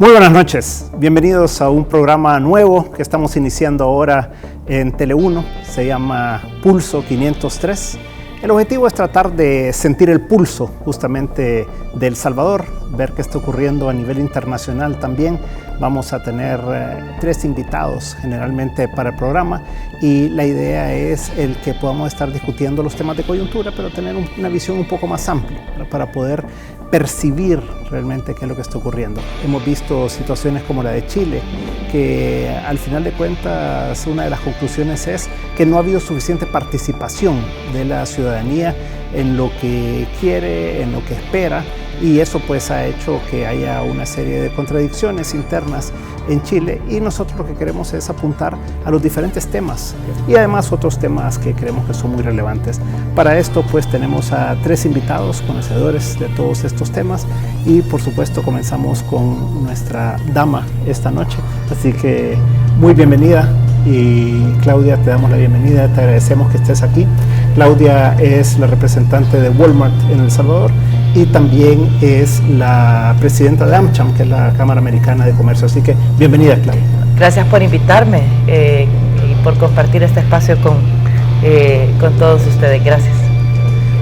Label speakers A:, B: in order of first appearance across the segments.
A: Muy buenas noches, bienvenidos a un programa nuevo que estamos iniciando ahora en Tele1, se llama Pulso 503. El objetivo es tratar de sentir el pulso justamente de El Salvador, ver qué está ocurriendo a nivel internacional también. Vamos a tener 3 invitados generalmente para el programa y la idea es el que podamos estar discutiendo los temas de coyuntura, pero tener una visión un poco más amplia para poder percibir realmente qué es lo que está ocurriendo. Hemos visto situaciones como la de Chile, que al final de cuentas una de las conclusiones es que no ha habido suficiente participación de la ciudadanía en lo que quiere, en lo que espera, y eso pues ha hecho que haya una serie de contradicciones internas en Chile, y nosotros lo que queremos es apuntar a los diferentes temas y además otros temas que creemos que son muy relevantes. Para esto pues tenemos a 3 invitados conocedores de todos estos temas y por supuesto comenzamos con nuestra dama esta noche, así que muy bienvenida. Y Claudia, te damos la bienvenida, te agradecemos que estés aquí. Claudia es la representante de Walmart en El Salvador y también es la presidenta de AmCham, que es la Cámara Americana de Comercio. Así que bienvenida, Claudia.
B: Gracias por invitarme y por compartir este espacio con todos ustedes. Gracias.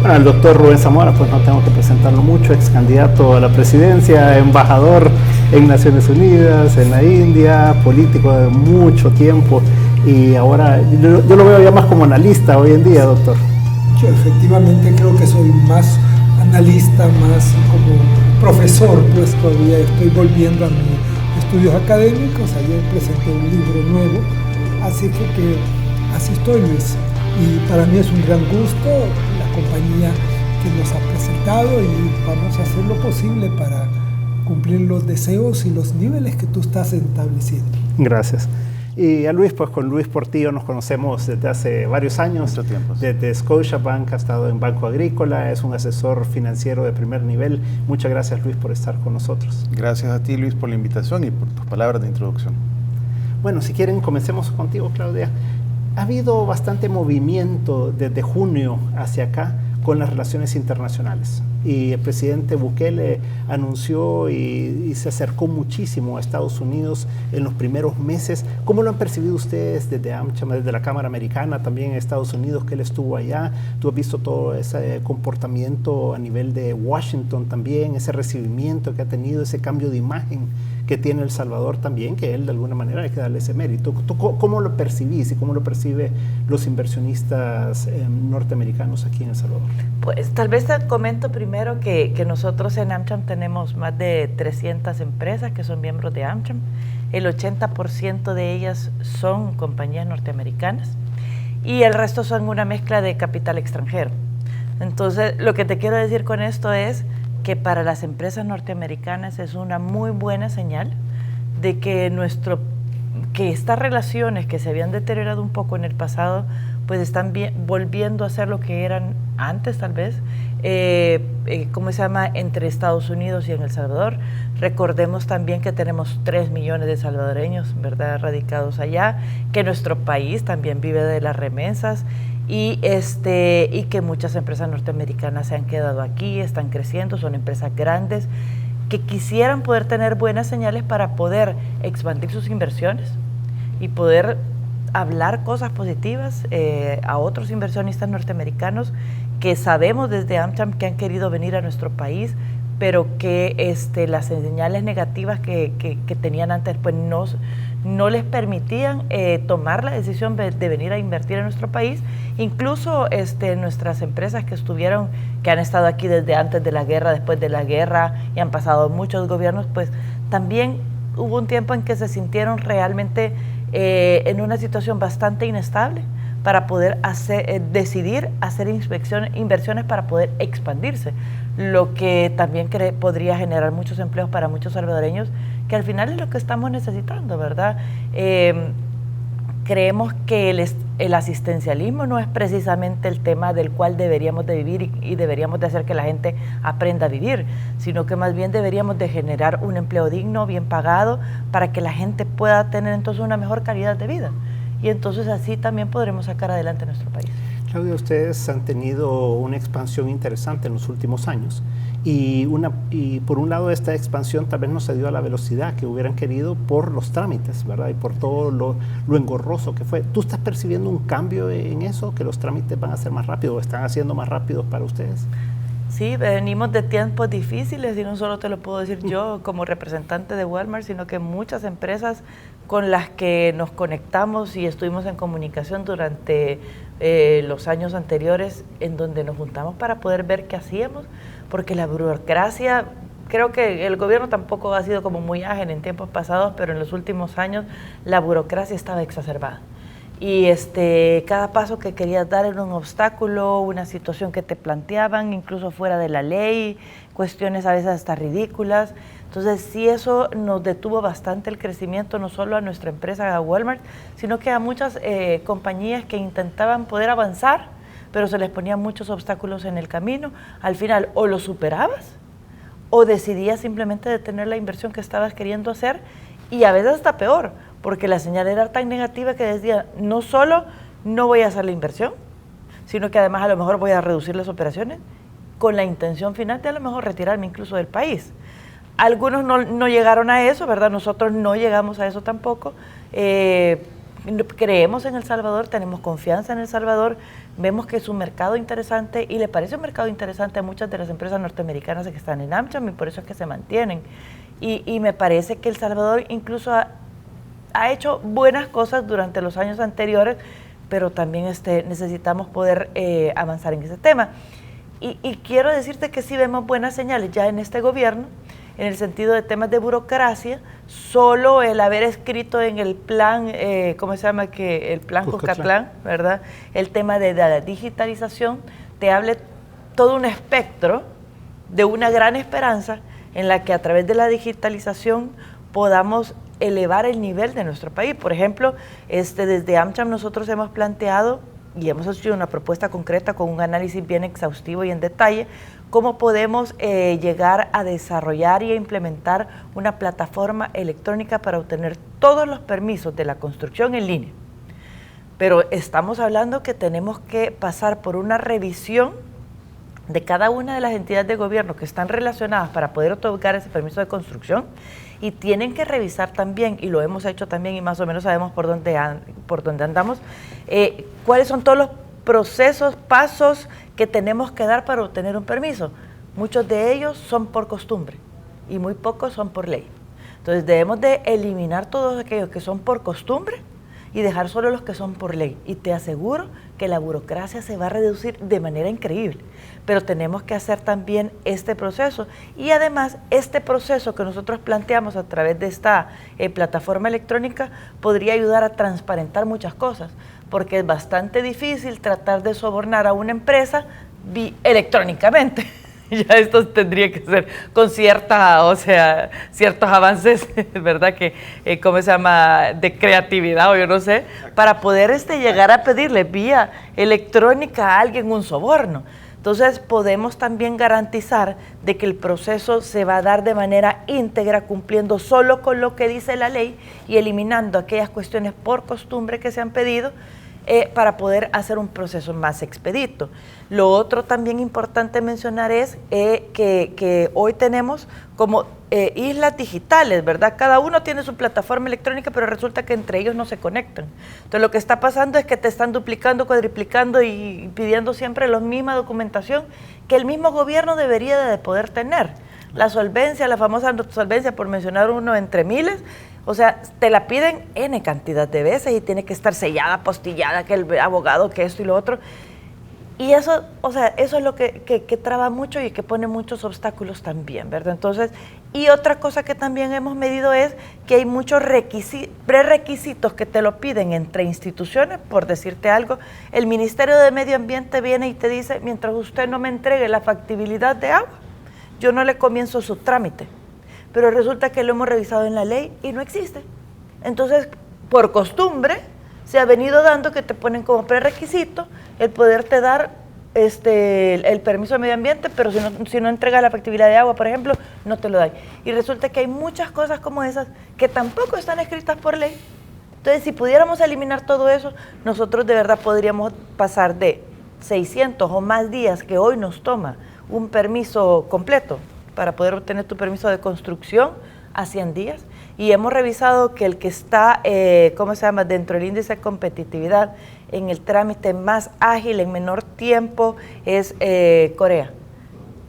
A: Bueno, el doctor Rubén Zamora, pues no tengo que presentarlo mucho, ex candidato a la presidencia, embajador en Naciones Unidas, en la India, político de mucho tiempo y ahora yo lo veo ya más como analista hoy en día, doctor.
C: Yo efectivamente creo que soy más analista, más como profesor, pues todavía estoy volviendo a mis estudios académicos. Ayer presenté un libro nuevo, así que así estoy, Luis. Y para mí es un gran gusto la compañía que nos ha presentado y vamos a hacer lo posible para cumplir los deseos y los niveles que tú estás estableciendo.
A: Gracias. Y a Luis, pues con Luis Portillo nos conocemos desde hace varios años.
D: Mucho tiempo.
A: Desde Scotiabank, ha estado en Banco Agrícola, es un asesor financiero de primer nivel. Muchas gracias, Luis, por estar con nosotros.
D: Gracias a ti, Luis, por la invitación y por tus palabras de introducción.
A: Bueno, si quieren, comencemos contigo, Claudia. Ha habido bastante movimiento desde junio hacia acá con las relaciones internacionales y el presidente Bukele anunció y se acercó muchísimo a Estados Unidos en los primeros meses. ¿Cómo lo han percibido ustedes desde AmCham, desde la Cámara Americana, también en Estados Unidos, que él estuvo allá? ¿Tú has visto todo ese comportamiento a nivel de Washington también, ese recibimiento que ha tenido, ese cambio de imagen que tiene El Salvador también, que él de alguna manera hay que darle ese mérito? ¿Tú cómo lo percibís y cómo lo perciben los inversionistas norteamericanos aquí en El Salvador?
B: Pues tal vez te comento primero que nosotros en AmCham tenemos más de 300 empresas que son miembros de AmCham. El 80% de ellas son compañías norteamericanas y el resto son una mezcla de capital extranjero. Entonces, lo que te quiero decir con esto es que para las empresas norteamericanas es una muy buena señal de que estas relaciones que se habían deteriorado un poco en el pasado, pues están volviendo a ser lo que eran antes tal vez, entre Estados Unidos y en El Salvador. Recordemos también que tenemos 3 millones de salvadoreños, ¿verdad?, radicados allá, que nuestro país también vive de las remesas y que muchas empresas norteamericanas se han quedado aquí, están creciendo, son empresas grandes que quisieran poder tener buenas señales para poder expandir sus inversiones y poder hablar cosas positivas a otros inversionistas norteamericanos que sabemos desde AmCham que han querido venir a nuestro país, pero que las señales negativas que tenían antes pues no les permitían tomar la decisión de venir a invertir en nuestro país. Incluso nuestras empresas que han estado aquí desde antes de la guerra, después de la guerra, y han pasado muchos gobiernos, pues también hubo un tiempo en que se sintieron realmente en una situación bastante inestable para poder decidir hacer inversiones para poder expandirse, lo que también podría generar muchos empleos para muchos salvadoreños, que al final es lo que estamos necesitando, ¿verdad? Creemos que el asistencialismo no es precisamente el tema del cual deberíamos de vivir y deberíamos de hacer que la gente aprenda a vivir, sino que más bien deberíamos de generar un empleo digno, bien pagado, para que la gente pueda tener entonces una mejor calidad de vida. Y entonces así también podremos sacar adelante nuestro país.
A: Claudia, ustedes han tenido una expansión interesante en los últimos años y por un lado esta expansión tal vez no se dio a la velocidad que hubieran querido por los trámites, ¿verdad? Y por todo lo engorroso que fue. ¿Tú estás percibiendo un cambio en eso, que los trámites van a ser más rápidos o están haciendo más rápidos para ustedes?
B: Sí, venimos de tiempos difíciles y no solo te lo puedo decir yo como representante de Walmart, sino que muchas empresas con las que nos conectamos y estuvimos en comunicación durante los años anteriores, en donde nos juntamos para poder ver qué hacíamos, porque la burocracia, creo que el gobierno tampoco ha sido como muy ágil en tiempos pasados, pero en los últimos años la burocracia estaba exacerbada. Y cada paso que querías dar era un obstáculo, una situación que te planteaban, incluso fuera de la ley, cuestiones a veces hasta ridículas. Entonces sí, eso nos detuvo bastante el crecimiento, no solo a nuestra empresa, a Walmart, sino que a muchas compañías que intentaban poder avanzar, pero se les ponían muchos obstáculos en el camino. Al final o lo superabas o decidías simplemente detener la inversión que estabas queriendo hacer, y a veces hasta peor, porque la señal era tan negativa que decía, no solo no voy a hacer la inversión, sino que además a lo mejor voy a reducir las operaciones con la intención final de a lo mejor retirarme incluso del país. Algunos no llegaron a eso, ¿verdad? Nosotros no llegamos a eso tampoco. Creemos en El Salvador, tenemos confianza en El Salvador, vemos que es un mercado interesante y le parece un mercado interesante a muchas de las empresas norteamericanas que están en AmCham y por eso es que se mantienen. Y me parece que El Salvador incluso ha hecho buenas cosas durante los años anteriores, pero también necesitamos poder avanzar en ese tema. Y quiero decirte que sí vemos buenas señales ya en este gobierno, en el sentido de temas de burocracia. Solo el haber escrito en el plan, ¿cómo se llama? El plan Cuscatlán, ¿verdad? El tema de la digitalización, te hable todo un espectro de una gran esperanza en la que a través de la digitalización podamos elevar el nivel de nuestro país. Por ejemplo, desde AmCham nosotros hemos planteado y hemos hecho una propuesta concreta con un análisis bien exhaustivo y en detalle, cómo podemos llegar a desarrollar y a implementar una plataforma electrónica para obtener todos los permisos de la construcción en línea. Pero estamos hablando que tenemos que pasar por una revisión de cada una de las entidades de gobierno que están relacionadas para poder otorgar ese permiso de construcción, y tienen que revisar también, y lo hemos hecho también y más o menos sabemos por dónde andamos, cuáles son todos los procesos, pasos que tenemos que dar para obtener un permiso. Muchos de ellos son por costumbre y muy pocos son por ley. Entonces debemos de eliminar todos aquellos que son por costumbre y dejar solo los que son por ley. Y te aseguro que la burocracia se va a reducir de manera increíble. Pero tenemos que hacer también este proceso. Y además, este proceso que nosotros planteamos a través de esta plataforma electrónica podría ayudar a transparentar muchas cosas, porque es bastante difícil tratar de sobornar a una empresa electrónicamente. Ya esto tendría que ser con ciertos avances, ¿verdad? ¿Cómo se llama? De creatividad o yo no sé, para poder llegar a pedirle vía electrónica a alguien un soborno. Entonces podemos también garantizar de que el proceso se va a dar de manera íntegra, cumpliendo solo con lo que dice la ley y eliminando aquellas cuestiones por costumbre que se han pedido, para poder hacer un proceso más expedito. Lo otro también importante mencionar es que hoy tenemos como islas digitales, ¿verdad? Cada uno tiene su plataforma electrónica, pero resulta que entre ellos no se conectan. Entonces lo que está pasando es que te están duplicando, cuadriplicando y pidiendo siempre la misma documentación que el mismo gobierno debería de poder tener. La solvencia, la famosa solvencia, por mencionar uno entre miles, o sea, te la piden N cantidad de veces y tiene que estar sellada, apostillada, que el abogado, que esto y lo otro. Y eso, o sea, eso es lo que traba mucho y que pone muchos obstáculos también, ¿verdad? Entonces, y otra cosa que también hemos medido es que hay muchos prerequisitos que te lo piden entre instituciones. Por decirte algo, el Ministerio de Medio Ambiente viene y te dice, mientras usted no me entregue la factibilidad de agua, yo no le comienzo su trámite. Pero resulta que lo hemos revisado en la ley y no existe. Entonces, por costumbre, se ha venido dando que te ponen como prerequisito el poderte dar el permiso de medio ambiente, pero si no entregas la factibilidad de agua, por ejemplo, no te lo dan. Y resulta que hay muchas cosas como esas que tampoco están escritas por ley. Entonces, si pudiéramos eliminar todo eso, nosotros de verdad podríamos pasar de 600 o más días que hoy nos toma un permiso completo para poder obtener tu permiso de construcción a 100 días. Y hemos revisado que el que está, dentro del índice de competitividad en el trámite más ágil, en menor tiempo, es Corea.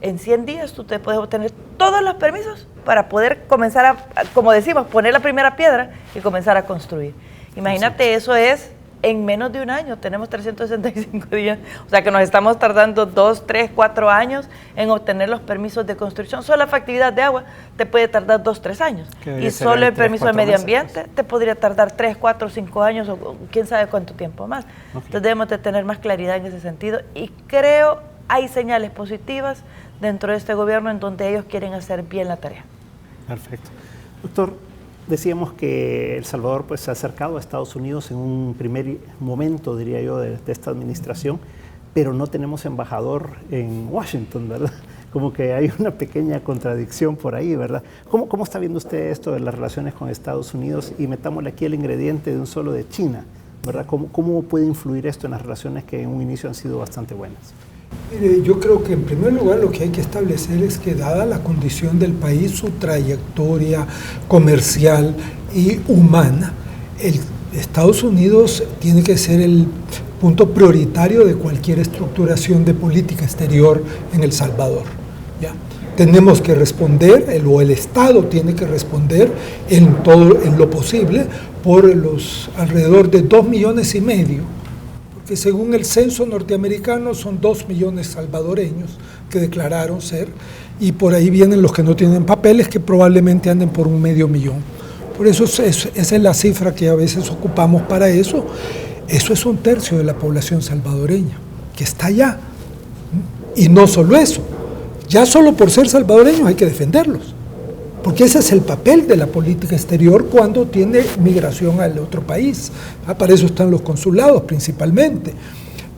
B: En 100 días tú te puedes obtener todos los permisos para poder comenzar a, como decimos, poner la primera piedra y comenzar a construir. Imagínate, eso es en menos de un año, tenemos 365 días, o sea que nos estamos tardando 2, 3, 4 años en obtener los permisos de construcción. Solo la factibilidad de agua te puede tardar 2, 3 años. Y solo el permiso de medio ambiente te podría tardar 3, 4, 5 años o quién sabe cuánto tiempo más. Entonces debemos de tener más claridad en ese sentido y creo hay señales positivas dentro de este gobierno en donde ellos quieren hacer bien la tarea.
A: Perfecto. Doctor, decíamos que El Salvador pues, se ha acercado a Estados Unidos en un primer momento, diría yo, de esta administración, pero no tenemos embajador en Washington, ¿verdad? Como que hay una pequeña contradicción por ahí, ¿verdad? ¿Cómo está viendo usted esto de las relaciones con Estados Unidos? Y metámosle aquí el ingrediente de un solo de China, ¿verdad? ¿Cómo puede influir esto en las relaciones que en un inicio han sido bastante buenas?
C: Mire, yo creo que en primer lugar lo que hay que establecer es que dada la condición del país, su trayectoria comercial y humana, Estados Unidos tiene que ser el punto prioritario de cualquier estructuración de política exterior en El Salvador. ¿Ya? Tenemos que responder, el Estado tiene que responder en lo posible por los alrededor de 2,5 millones, que según el censo norteamericano son 2 millones salvadoreños que declararon ser, y por ahí vienen los que no tienen papeles, que probablemente anden por 500,000. Por eso esa es la cifra que a veces ocupamos para eso. Eso es 1/3 de la población salvadoreña, que está allá. Y no solo eso, ya solo por ser salvadoreños hay que defenderlos, porque ese es el papel de la política exterior cuando tiene migración al otro país. Para eso están los consulados principalmente.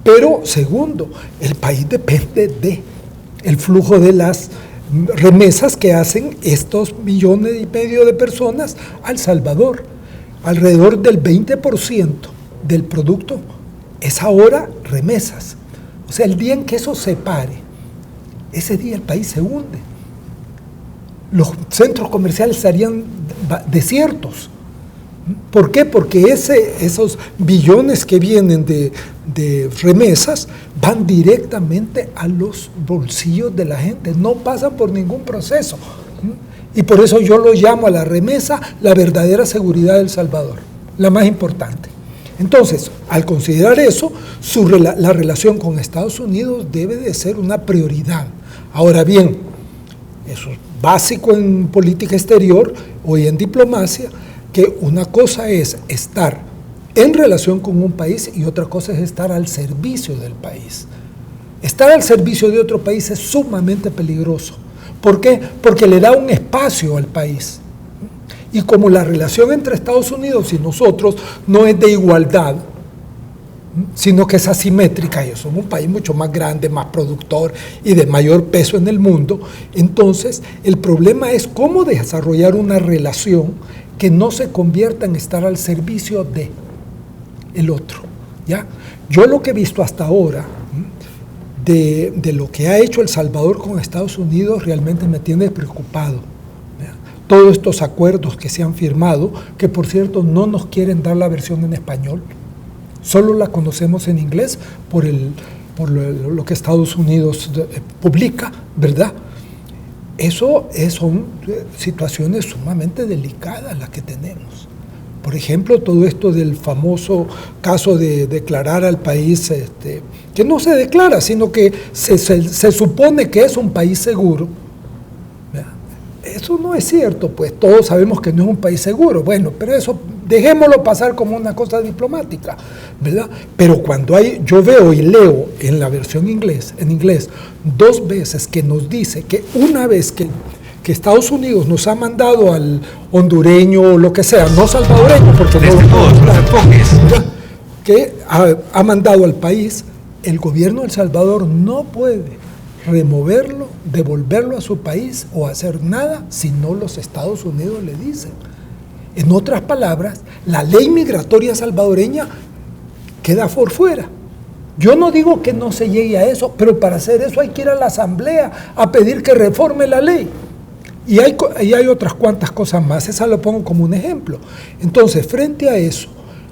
C: Pero segundo, el país depende del flujo de las remesas que hacen estos 1,5 millones de personas al Salvador. Alrededor del 20% del producto es ahora remesas. O sea, el día en que eso se pare, ese día el país se hunde. Los centros comerciales estarían desiertos. ¿Por qué? Porque esos billones que vienen de remesas van directamente a los bolsillos de la gente, no pasan por ningún proceso. Y por eso yo lo llamo a la remesa la verdadera seguridad del Salvador, la más importante. Entonces, al considerar eso, la relación con Estados Unidos debe de ser una prioridad. Ahora bien, eso es básico en política exterior o en diplomacia, que una cosa es estar en relación con un país y otra cosa es estar al servicio del país. Estar al servicio de otro país es sumamente peligroso. ¿Por qué? Porque le da un espacio al país. Y como la relación entre Estados Unidos y nosotros no es de igualdad, sino que es asimétrica, ellos son un país mucho más grande, más productor y de mayor peso en el mundo, entonces el problema es cómo desarrollar una relación que no se convierta en estar al servicio de el otro, ¿ya? Yo lo que he visto hasta ahora de lo que ha hecho El Salvador con Estados Unidos realmente me tiene preocupado, ¿ya? Todos estos acuerdos que se han firmado, que por cierto no nos quieren dar la versión en español, solo la conocemos en inglés por lo que Estados Unidos publica, ¿verdad? Eso son situaciones sumamente delicadas las que tenemos. Por ejemplo, todo esto del famoso caso de declarar al país, que no se declara, sino que se supone que es un país seguro. ¿Verdad? Eso no es cierto, pues todos sabemos que no es un país seguro. Bueno, pero eso dejémoslo pasar como una cosa diplomática, ¿verdad? Pero cuando yo veo y leo en la versión en inglés 2 veces que nos dice que una vez que Estados Unidos nos ha mandado al hondureño o lo que sea, no salvadoreño, porque que ha mandado al país, el gobierno de El Salvador no puede removerlo, devolverlo a su país o hacer nada si no los Estados Unidos le dicen. En otras palabras, la ley migratoria salvadoreña queda por fuera. Yo no digo que no se llegue a eso, pero para hacer eso hay que ir a la Asamblea a pedir que reforme la ley. Y hay otras cuantas cosas más, esa lo pongo como un ejemplo. Entonces, frente a eso,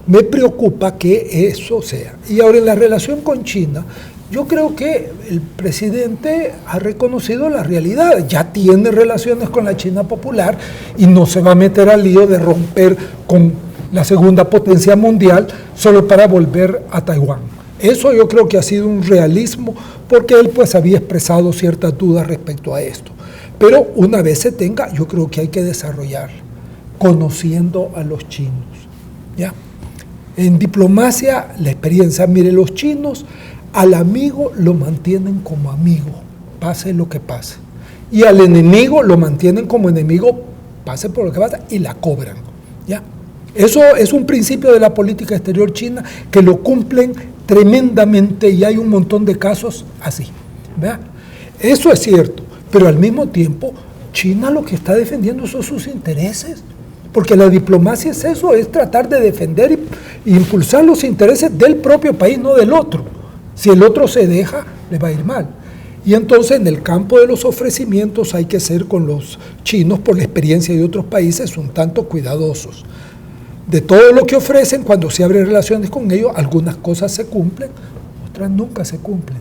C: me preocupa que eso sea. Y ahora en la relación con China, yo creo que el presidente ha reconocido la realidad, ya tiene relaciones con la China popular y no se va a meter al lío de romper con la segunda potencia mundial solo para volver a Taiwán. Eso yo creo que ha sido un realismo porque él pues había expresado ciertas dudas respecto a esto. Pero una vez se tenga, yo creo que hay que desarrollar conociendo a los chinos, ¿ya? En diplomacia, la experiencia, mire, los chinos al amigo lo mantienen como amigo, pase lo que pase. Y al enemigo lo mantienen como enemigo, pase por lo que pase, y la cobran, ¿ya? Eso es un principio de la política exterior china que lo cumplen tremendamente y hay un montón de casos así, ¿verdad? Eso es cierto, pero al mismo tiempo China lo que está defendiendo son sus intereses, porque la diplomacia es eso, es tratar de defender e impulsar los intereses del propio país, no del otro. Si el otro se deja, le va a ir mal. Y entonces en el campo de los ofrecimientos hay que ser con los chinos, por la experiencia de otros países, un tanto cuidadosos. De todo lo que ofrecen, cuando se abren relaciones con ellos, algunas cosas se cumplen, otras nunca se cumplen.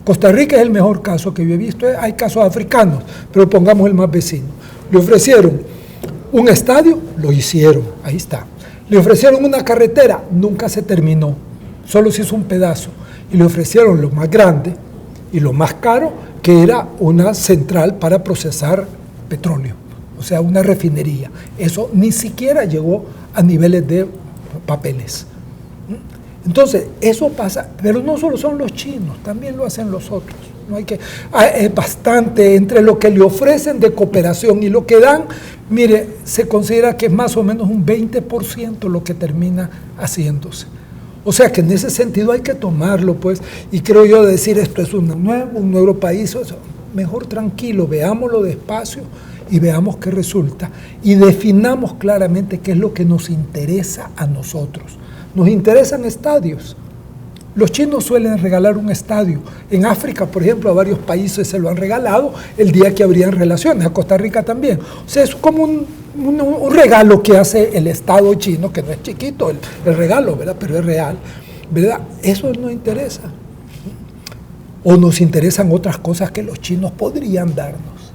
C: Costa Rica es el mejor caso que yo he visto, hay casos africanos, pero pongamos el más vecino. Le ofrecieron un estadio, lo hicieron, ahí está. Le ofrecieron una carretera, nunca se terminó, solo se hizo un pedazo. Y le ofrecieron lo más grande y lo más caro, que era una central para procesar petróleo, o sea, una refinería. Eso ni siquiera llegó a niveles de papeles. Entonces, eso pasa, pero no solo son los chinos, también lo hacen los otros. No hay que, es bastante entre lo que le ofrecen de cooperación y lo que dan. Mire, se considera que es más o menos un 20% lo que termina haciéndose. O sea que en ese sentido hay que tomarlo, pues, y creo yo decir esto es un nuevo país, mejor tranquilo, veámoslo despacio y veamos qué resulta y definamos claramente qué es lo que nos interesa a nosotros. Nos interesan estadios. Los chinos suelen regalar un estadio. En África, por ejemplo, a varios países se lo han regalado el día que habrían relaciones, a Costa Rica también. O sea, es como un regalo que hace el Estado chino, que no es chiquito el regalo, ¿verdad? Pero es real, ¿verdad? Eso nos interesa. O nos interesan otras cosas que los chinos podrían darnos.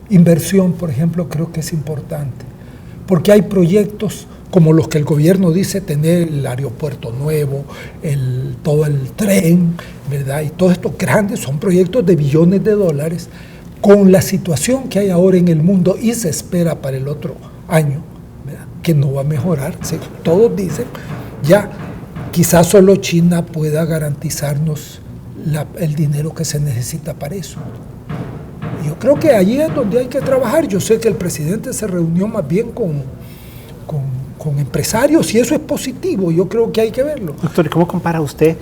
C: Inversión, por ejemplo, creo que es importante, porque hay proyectos como los que el gobierno dice tener, el aeropuerto nuevo, todo el tren, ¿verdad? Y todos estos grandes son proyectos de billones de dólares. Con la situación que hay ahora en el mundo y se espera para el otro año, ¿verdad? Que no va a mejorar, todos dicen, ya quizás solo China pueda garantizarnos el dinero que se necesita para eso. Yo creo que allí es donde hay que trabajar. Yo sé que el presidente se reunió más bien con empresarios y eso es positivo, yo creo que hay que verlo.
A: Doctor, ¿cómo compara usted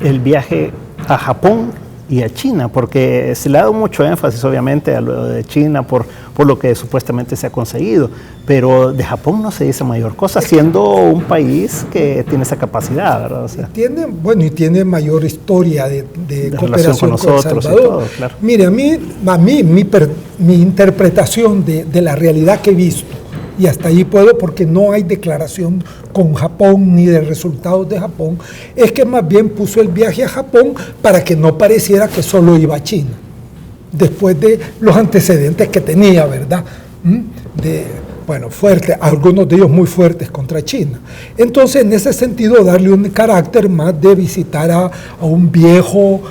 A: el viaje a Japón y a China? Porque se le ha dado mucho énfasis, obviamente, a lo de China por lo que supuestamente se ha conseguido, pero de Japón no se dice mayor cosa, siendo un país que tiene esa capacidad, ¿verdad? O sea,
C: y tiene mayor historia de cooperación
A: con nosotros y todo, claro.
C: Mire, a mí mi interpretación de la realidad que he visto, y hasta allí puedo porque no hay declaración con Japón ni de resultados de Japón, es que más bien puso el viaje a Japón para que no pareciera que solo iba a China, después de los antecedentes que tenía, ¿verdad? Fuertes, algunos de ellos muy fuertes contra China. Entonces, en ese sentido, darle un carácter más de visitar a un viejo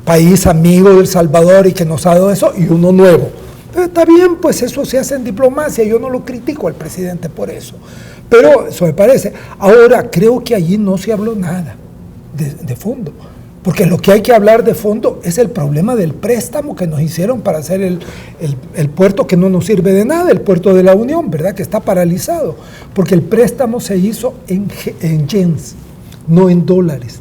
C: país amigo de El Salvador y que nos ha dado eso, y uno nuevo. Está bien, pues eso se hace en diplomacia, yo no lo critico al presidente por eso, pero eso me parece. Ahora, creo que allí no se habló nada de fondo, porque lo que hay que hablar de fondo es el problema del préstamo que nos hicieron para hacer el puerto que no nos sirve de nada, el puerto de la Unión, ¿verdad? Que está paralizado, porque el préstamo se hizo en yens, no en dólares.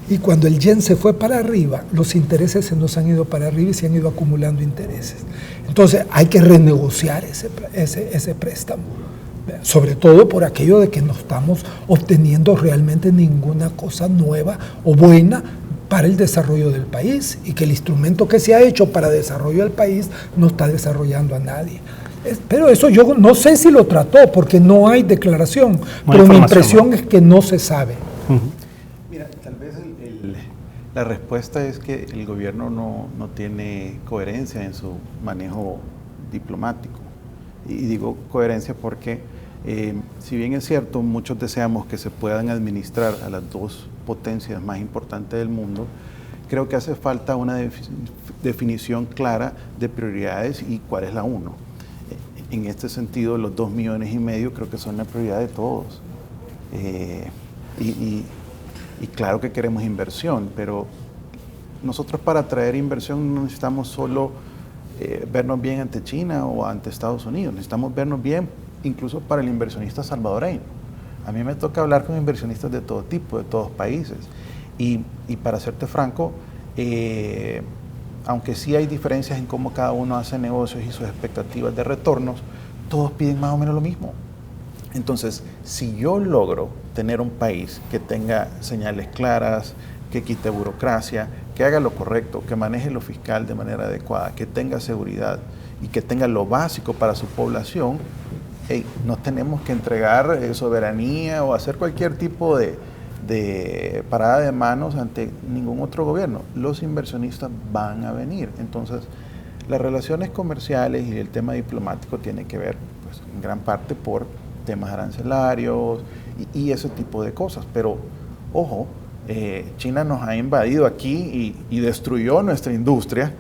C: Y cuando el yen se fue para arriba, los intereses se nos han ido para arriba y se han ido acumulando intereses. Entonces hay que renegociar ese préstamo, sobre todo por aquello de que no estamos obteniendo realmente ninguna cosa nueva o buena para el desarrollo del país, y que el instrumento que se ha hecho para desarrollo del país no está desarrollando a nadie. Pero eso yo no sé si lo trató, porque no hay declaración, pero mi impresión es que no se sabe.
D: Mira, tal vez la respuesta es que el gobierno no tiene coherencia en su manejo diplomático. Y digo coherencia porque, si bien es cierto, muchos deseamos que se puedan administrar a las dos potencias más importantes del mundo, creo que hace falta una definición clara de prioridades y cuál es la uno. En este sentido, los 2,5 millones creo que son la prioridad de todos. Y claro que queremos inversión, pero nosotros para atraer inversión no necesitamos solo vernos bien ante China o ante Estados Unidos, necesitamos vernos bien incluso para el inversionista salvadoreño. A mí me toca hablar con inversionistas de todo tipo, de todos países. Y para serte franco, aunque sí hay diferencias en cómo cada uno hace negocios y sus expectativas de retornos, todos piden más o menos lo mismo. Entonces, si yo logro tener un país que tenga señales claras, que quite burocracia, que haga lo correcto, que maneje lo fiscal de manera adecuada, que tenga seguridad y que tenga lo básico para su población, no tenemos que entregar soberanía o hacer cualquier tipo de parada de manos ante ningún otro gobierno. Los inversionistas van a venir. Entonces, las relaciones comerciales y el tema diplomático tiene que ver, pues, en gran parte por temas arancelarios y ese tipo de cosas. Pero, ojo, China nos ha invadido aquí y destruyó nuestra industria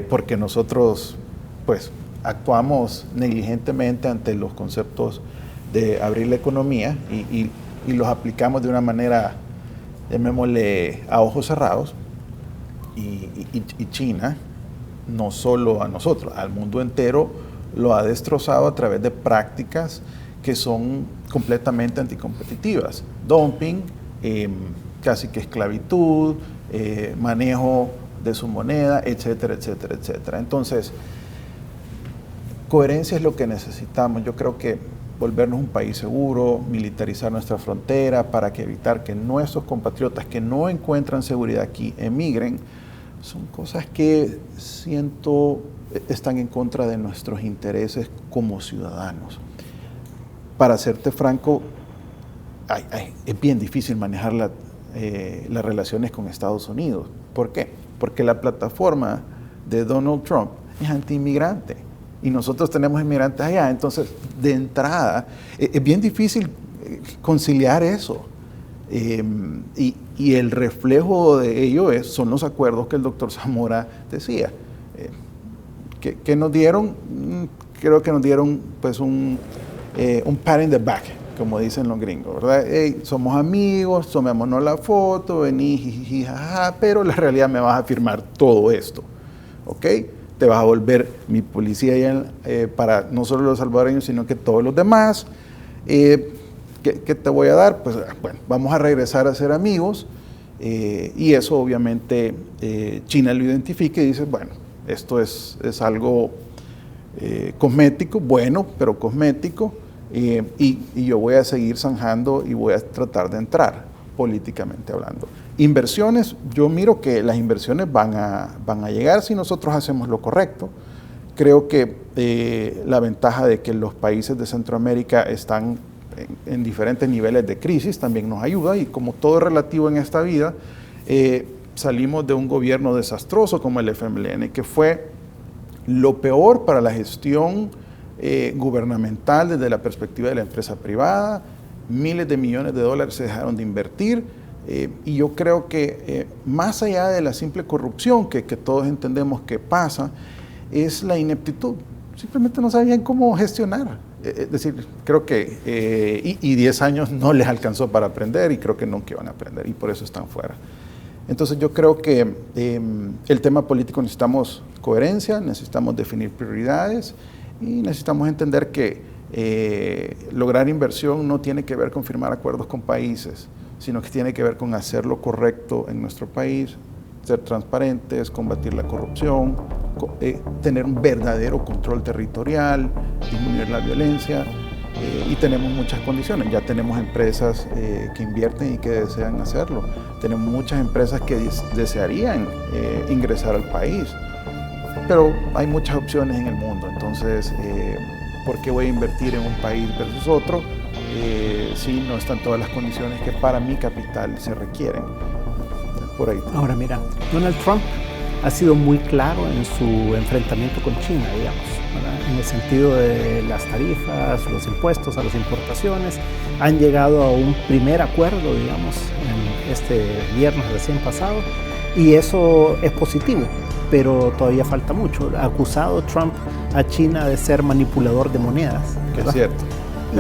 D: porque nosotros, pues, actuamos negligentemente ante los conceptos de abrir la economía y los aplicamos de una manera, llamémosle, a ojos cerrados. Y China, no solo a nosotros, al mundo entero, lo ha destrozado a través de prácticas que son completamente anticompetitivas. Dumping, casi que esclavitud, manejo de su moneda, etcétera, etcétera, etcétera. Entonces, coherencia es lo que necesitamos. Yo creo que volvernos un país seguro, militarizar nuestra frontera para evitar que nuestros compatriotas que no encuentran seguridad aquí emigren, son cosas que siento están en contra de nuestros intereses como ciudadanos. Para serte franco, es bien difícil manejar las relaciones con Estados Unidos. ¿Por qué? Porque la plataforma de Donald Trump es anti-inmigrante y nosotros tenemos inmigrantes allá. Entonces, de entrada, es bien difícil conciliar eso. Y el reflejo de ello son los acuerdos que el doctor Zamora decía. Que nos dieron, creo que nos dieron pues un pat in the back, como dicen los gringos, ¿verdad? Hey, somos amigos, tomémonos la foto, vení, jiji, jaja, pero la realidad me vas a firmar todo esto, ¿ok? Te vas a volver mi policía para no solo los salvadoreños, sino que todos los demás. ¿Qué te voy a dar? Pues bueno, vamos a regresar a ser amigos, y eso obviamente China lo identifica y dice, bueno, esto es algo cosmético, bueno, pero cosmético, y yo voy a seguir zanjando y voy a tratar de entrar políticamente hablando. Inversiones, yo miro que las inversiones van a llegar si nosotros hacemos lo correcto. Creo que la ventaja de que los países de Centroamérica están en diferentes niveles de crisis también nos ayuda, y como todo es relativo en esta vida, salimos de un gobierno desastroso como el FMLN, que fue lo peor para la gestión gubernamental desde la perspectiva de la empresa privada. Miles de millones de dólares se dejaron de invertir, y yo creo que más allá de la simple corrupción que todos entendemos que pasa, es la ineptitud. Simplemente no sabían cómo gestionar. Es decir, creo que 10 años no les alcanzó para aprender, y creo que nunca iban a aprender, y por eso están fuera. Entonces yo creo que el tema político necesitamos coherencia, necesitamos definir prioridades, y necesitamos entender que lograr inversión no tiene que ver con firmar acuerdos con países, sino que tiene que ver con hacer lo correcto en nuestro país, ser transparentes, combatir la corrupción, tener un verdadero control territorial, disminuir la violencia. y tenemos muchas condiciones. Ya tenemos empresas que invierten y que desean hacerlo. Tenemos muchas empresas que desearían ingresar al país, pero hay muchas opciones en el mundo. Entonces, ¿por qué voy a invertir en un país versus otro si no están todas las condiciones que para mi capital se requieren? Por ahí.
A: Ahora mira, Donald Trump ha sido muy claro en su enfrentamiento con China, digamos, ¿verdad? En el sentido de las tarifas, los impuestos a las importaciones. Han llegado a un primer acuerdo, digamos, en este viernes recién pasado, y eso es positivo, pero todavía falta mucho. Ha acusado Trump a China de ser manipulador de monedas, ¿verdad?
D: Es cierto.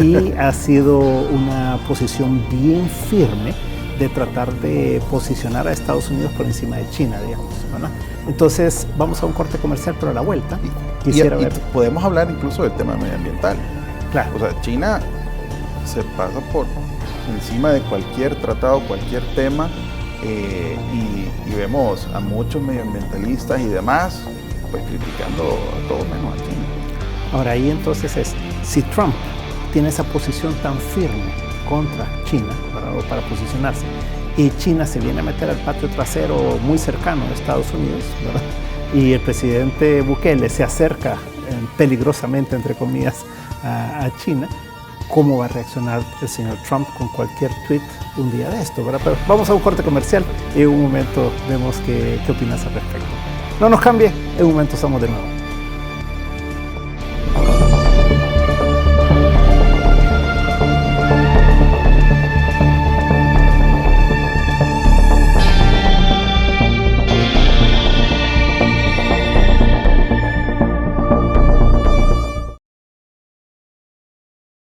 A: Y ha sido una posición bien firme de tratar de posicionar a Estados Unidos por encima de China, digamos, ¿verdad? Entonces, vamos a un corte comercial, pero a la vuelta quisiera ver...
D: podemos hablar incluso del tema medioambiental.
A: Claro.
D: O sea, China se pasa por encima de cualquier tratado, cualquier tema, y vemos a muchos medioambientalistas y demás, pues criticando a todo menos a China.
A: Ahora, ahí entonces es, si Trump tiene esa posición tan firme contra China, ¿verdad? O para posicionarse, y China se viene a meter al patio trasero muy cercano de Estados Unidos, ¿verdad? Y el presidente Bukele se acerca peligrosamente, entre comillas, a China, ¿cómo va a reaccionar el señor Trump con cualquier tweet un día de esto, ¿verdad? Pero vamos a un corte comercial y en un momento vemos qué opinas al respecto. No nos cambie, en un momento estamos de nuevo.